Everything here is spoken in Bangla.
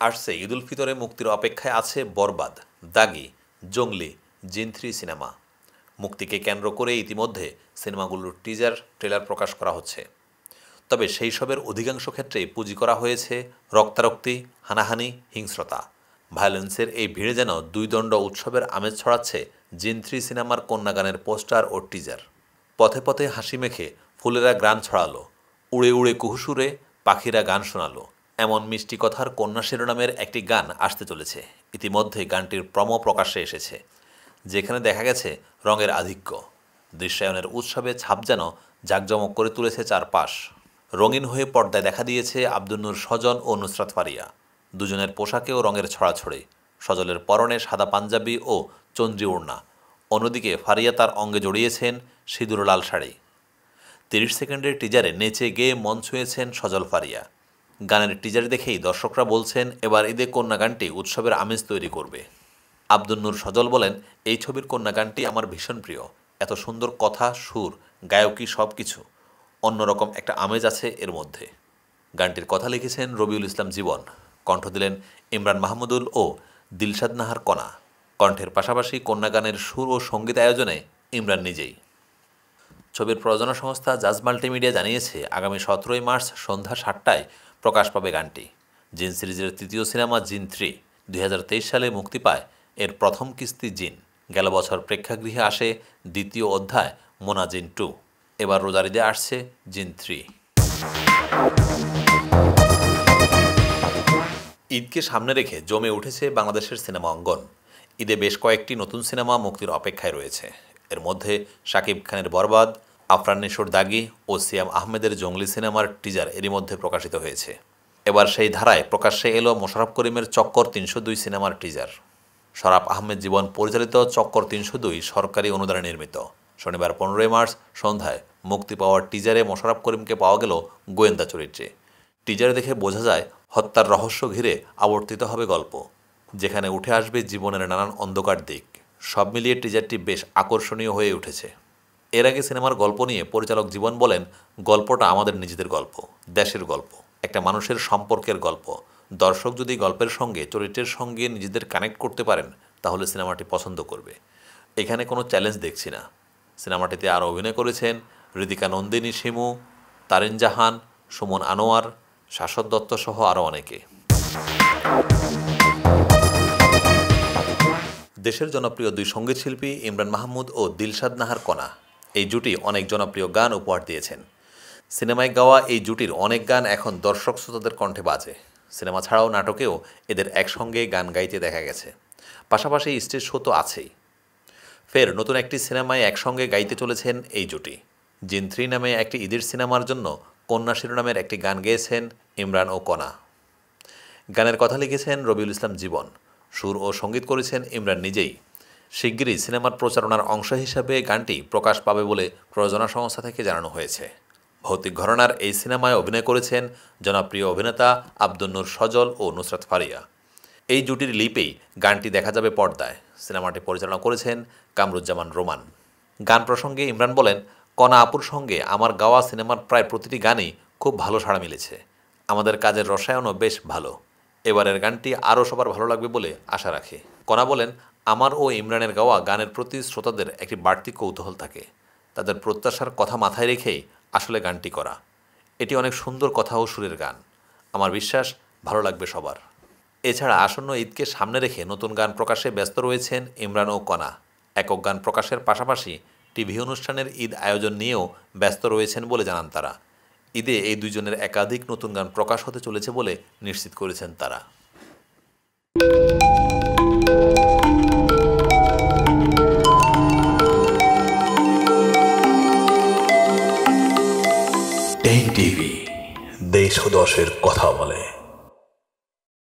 আসছে ঈদুল ফিতরে মুক্তির অপেক্ষায় আছে বরবাদ, দাগি, জঙ্গলি, জিন 3 সিনেমা। মুক্তিকে কেন্দ্র করে ইতিমধ্যে সিনেমাগুলোর টিজার ট্রেলার প্রকাশ করা হচ্ছে। তবে সেই সবের অধিকাংশ ক্ষেত্রেই পুঁজি করা হয়েছে রক্তারক্তি, হানাহানি, হিংস্রতা। ভায়োলেন্সের এই ভিড়ে যেন দুই দণ্ড উৎসবের আমেজ ছড়াচ্ছে জিন 3 সিনেমার কন্যাগানের পোস্টার ও টিজার। পথে পথে হাসি মেখে ফুলেরা গ্রান ছড়ালো, উড়ে উড়ে কুহুসুরে পাখিরা গান শোনালো, এমন মিষ্টি কথার কন্যা শিরোনামের একটি গান আসতে চলেছে। ইতিমধ্যে গানটির প্রমো প্রকাশ্যে এসেছে, যেখানে দেখা গেছে রঙের আধিক্য। দৃশ্যায়নের উৎসবে ছাপ যেন জাঁকজমক করে তুলেছে চারপাশ। রঙিন হয়ে পর্দায় দেখা দিয়েছে আব্দুন নূর সজন ও নুসরাত ফারিয়া। দুজনের পোশাকেও রঙের ছড়াছড়ি। সজলের পরনে সাদা পাঞ্জাবি ও চন্দ্রী ওড়না, অন্যদিকে ফারিয়া তার অঙ্গে জড়িয়েছেন সিঁদুর লাল শাড়ি। 30 সেকেন্ডের টিজারে নেচে গেয়ে মন ছুঁয়েছেন সজল ফারিয়া। গানের টিজার দেখেই দর্শকরা বলছেন এবার ঈদে কন্যা গানটি উৎসবের আমেজ তৈরি করবে। আব্দুন নূর সজল বলেন, এই ছবির কন্যা গানটি আমার ভীষণ প্রিয়। এত সুন্দর কথা, সুর, গায়কী সব কিছু, অন্যরকম একটা আমেজ আছে এর মধ্যে। গানটির কথা লিখেছেন রবিউল ইসলাম জীবন, কণ্ঠ দিলেন ইমরান মাহমুদুল ও দিলশাদ নাহার কণা। কণ্ঠের পাশাপাশি কন্যা গানের সুর ও সঙ্গীত আয়োজনে ইমরান নিজেই। ছবির প্রযোজনা সংস্থা জাজ মাল্টিমিডিয়া জানিয়েছে আগামী 17 মার্চ সন্ধ্যা 7টায় প্রকাশ পাবে গানটি। জিন সিরিজের তৃতীয় সিনেমা জিন 3 2023 সালে মুক্তি পায়। এর প্রথম কিস্তি জিন। গেল বছর প্রেক্ষাগৃহে আসে দ্বিতীয় অধ্যায় মোনা জিন 2। এবার রোজার ঈদে আসছে জিন 3। ঈদকে সামনে রেখে জমে উঠেছে বাংলাদেশের সিনেমা অঙ্গন। ঈদে বেশ কয়েকটি নতুন সিনেমা মুক্তির অপেক্ষায় রয়েছে। এর মধ্যে শাকিব খানের বরবাদ, আফরান নিশোর দাগি ও সিয়াম আহমেদের জঙ্গলি সিনেমার টিজার এরই মধ্যে প্রকাশিত হয়েছে। এবার সেই ধারায় প্রকাশ্যে এলো মোশাররফ করিমের চক্কর 302 সিনেমার টিজার। শরাফ আহমেদ জীবন পরিচালিত চক্কর 302 সরকারি অনুদানে নির্মিত। শনিবার 15 মার্চ সন্ধ্যায় মুক্তি পাওয়ার টিজারে মোশাররফ করিমকে পাওয়া গেল গোয়েন্দা চরিত্রে। টিজার দেখে বোঝা যায় হত্যার রহস্য ঘিরে আবর্তিত হবে গল্প, যেখানে উঠে আসবে জীবনের নানান অন্ধকার দিক। সব মিলিয়ে টিজারটি বেশ আকর্ষণীয় হয়ে উঠেছে। এর আগে সিনেমার গল্প নিয়ে পরিচালক জীবন বলেন, গল্পটা আমাদের নিজেদের গল্প, দেশের গল্প, একটা মানুষের সম্পর্কের গল্প। দর্শক যদি গল্পের সঙ্গে চরিত্রের সঙ্গে নিজেদের কানেক্ট করতে পারেন তাহলে সিনেমাটি পছন্দ করবে। এখানে কোনো চ্যালেঞ্জ দেখছি না। সিনেমাটিতে আরও অভিনয় করেছেন হৃদিকা নন্দিনী শিমু, তারিন জাহান, সুমন আনোয়ার, শাশ্বত দত্ত সহ আরও অনেকে। দেশের জনপ্রিয় দুই সঙ্গীতশিল্পী ইমরান মাহমুদ ও দিলশাদ নাহার কণা, এই জুটি অনেক জনপ্রিয় গান উপহার দিয়েছেন। সিনেমায় গাওয়া এই জুটির অনেক গান এখন দর্শক শ্রোতাদের কণ্ঠে বাজে। সিনেমা ছাড়াও নাটকেও এদের একসঙ্গে গান গাইতে দেখা গেছে। পাশাপাশি স্টেজ শো তো আছেই। ফের নতুন একটি সিনেমায় একসঙ্গে গাইতে চলেছেন এই জুটি। জিন 3 নামে একটি ঈদের সিনেমার জন্য কন্যা শিরোনামের একটি গান গেয়েছেন ইমরান ও কণা। গানের কথা লিখেছেন রবিউল ইসলাম জীবন, সুর ও সঙ্গীত করেছেন ইমরান নিজেই। শিগগিরই সিনেমার প্রচারণার অংশ হিসাবে গানটি প্রকাশ পাবে বলে প্রযোজনা সংস্থা থেকে জানানো হয়েছে। ভৌতিক ঘরানার এই সিনেমায় অভিনয় করেছেন জনপ্রিয় অভিনেতা আব্দুন নূর সজল ও নুসরাত ফারিয়া। এই জুটির লিপেই গানটি দেখা যাবে পর্দায়। সিনেমাটি পরিচালনা করেছেন কামরুজ্জামান রোমান। গান প্রসঙ্গে ইমরান বলেন, কণা আপুর সঙ্গে আমার গাওয়া সিনেমার প্রায় প্রতিটি গানই খুব ভালো সাড়া মিলেছে। আমাদের কাজের রসায়নও বেশ ভালো। এবারের গানটি আরও সবার ভালো লাগবে বলে আশা রাখি। কণা বলেন, আমার ও ইমরানের গাওয়া গানের প্রতি শ্রোতাদের একটি বাড়তি কৌতূহল থাকে। তাদের প্রত্যাশার কথা মাথায় রেখেই আসলে গানটি করা। এটি অনেক সুন্দর কথা ও সুরের গান। আমার বিশ্বাস ভালো লাগবে সবার। এছাড়া আসন্ন ঈদকে সামনে রেখে নতুন গান প্রকাশে ব্যস্ত রয়েছেন ইমরান ও কণা। একক গান প্রকাশের পাশাপাশি টিভি অনুষ্ঠানের ঈদ আয়োজন নিয়েও ব্যস্ত রয়েছেন বলে জানান তারা। ঈদে এই দুইজনের একাধিক নতুন গান প্রকাশ হতে চলেছে বলে নিশ্চিত করেছেন তারা। এই টিভি দেশ ও দশের কথা বলে।